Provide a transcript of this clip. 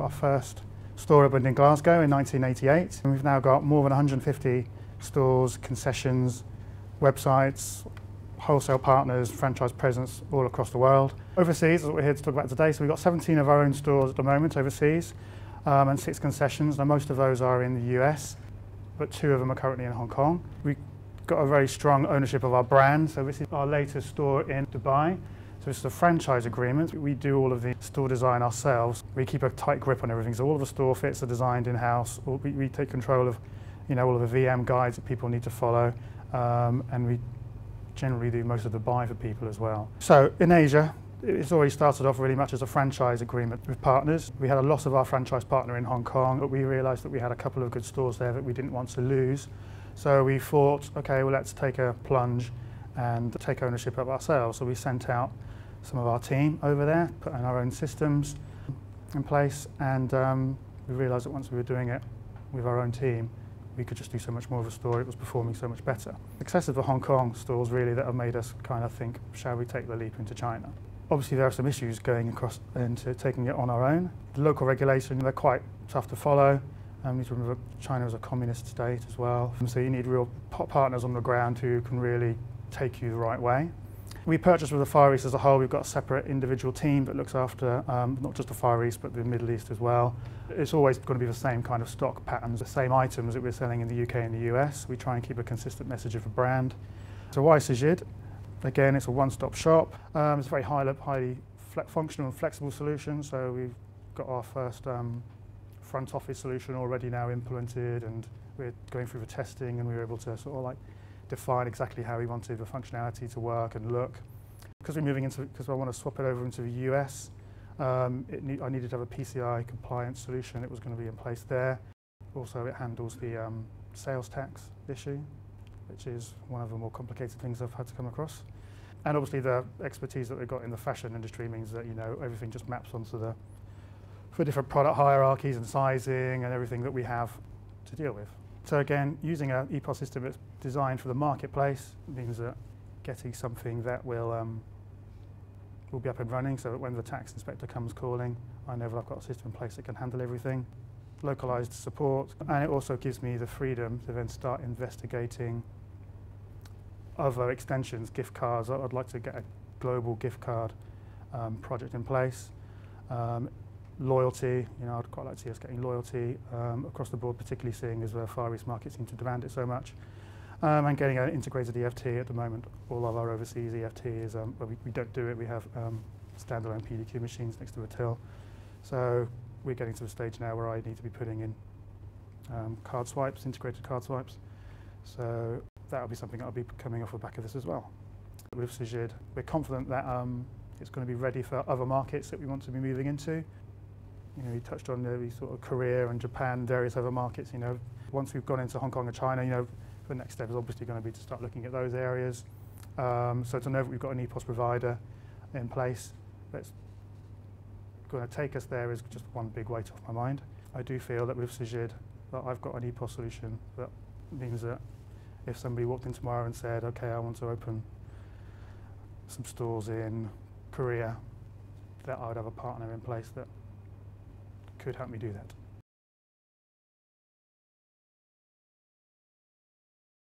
Our first store opened in Glasgow in 1988, and we've now got more than 150 stores, concessions, websites, wholesale partners, franchise presence all across the world. Overseas is what we're here to talk about today. So we've got 17 of our own stores at the moment overseas, and 6 concessions. Now most of those are in the US, but 2 of them are currently in Hong Kong. We've got a very strong ownership of our brand. So this is our latest store in Dubai. So this is a franchise agreement. We do all of the store design ourselves. We keep a tight grip on everything. So all of the store fits are designed in-house. We take control of, all of the VM guides that people need to follow, and we generally do most of the buy for people as well. So in Asia, it's always started off really much as a franchise agreement with partners. We had a loss of our franchise partner in Hong Kong, but we realised that we had a couple of good stores there that we didn't want to lose. So we thought, okay, well, let's take a plunge and take ownership of ourselves. So we sent out some of our team over there, put in our own systems in place, and we realised that once we were doing it with our own team, we could just do so much more of a store. It was performing so much better. Success of the Hong Kong stores really that have made us kind of think, shall we take the leap into China? Obviously there are some issues going across into taking it on our own. The local regulation, they're quite tough to follow. You need to remember China is a communist state as well. So you need real partners on the ground who can really take you the right way. We purchased with the Far East as a whole. We've got a separate individual team that looks after not just the Far East but the Middle East as well. It's always going to be the same kind of stock patterns, the same items that we're selling in the UK and the US. We try and keep a consistent message of a brand. So why Cegid? Again, it's a one-stop shop. It's a very highly functional and flexible solution. So we've got our first front office solution already now implemented, and we're going through the testing, and we were able to sort of like define exactly how we wanted the functionality to work and look. Because I want to swap it over into the US, I needed to have a PCI compliant solution. It was going to be in place there. Also, it handles the sales tax issue, which is one of the more complicated things I've had to come across. And obviously the expertise that we've got in the fashion industry means that everything just maps onto the different product hierarchies and sizing and everything that we have to deal with. So again, using an EPOS system that's designed for the marketplace means that getting something that will be up and running, so that when the tax inspector comes calling, I know that I've got a system in place that can handle everything. Localized support, and it also gives me the freedom to then start investigating other extensions, gift cards. I'd like to get a global gift card project in place. Loyalty, I'd quite like to see us getting loyalty across the board, particularly seeing as the Far East market seems to demand it so much. And getting an integrated EFT at the moment. All of our overseas EFT is, well, we don't do it, we have standalone PDQ machines next to a till. So we're getting to the stage now where I need to be putting in card swipes, integrated card swipes. So that'll be something that'll be coming off the back of this as well. With Cegid, we're confident that it's going to be ready for other markets that we want to be moving into. We touched on the sort of Korea and Japan, various other markets. Once we've gone into Hong Kong and China, the next step is obviously going to be to start looking at those areas. So to know that we've got an EPOS provider in place that's going to take us there is just one big weight off my mind. I do feel that with Cegid, that I've got an EPOS solution that means that if somebody walked in tomorrow and said, okay, I want to open some stores in Korea, that I would have a partner in place that could help me do that.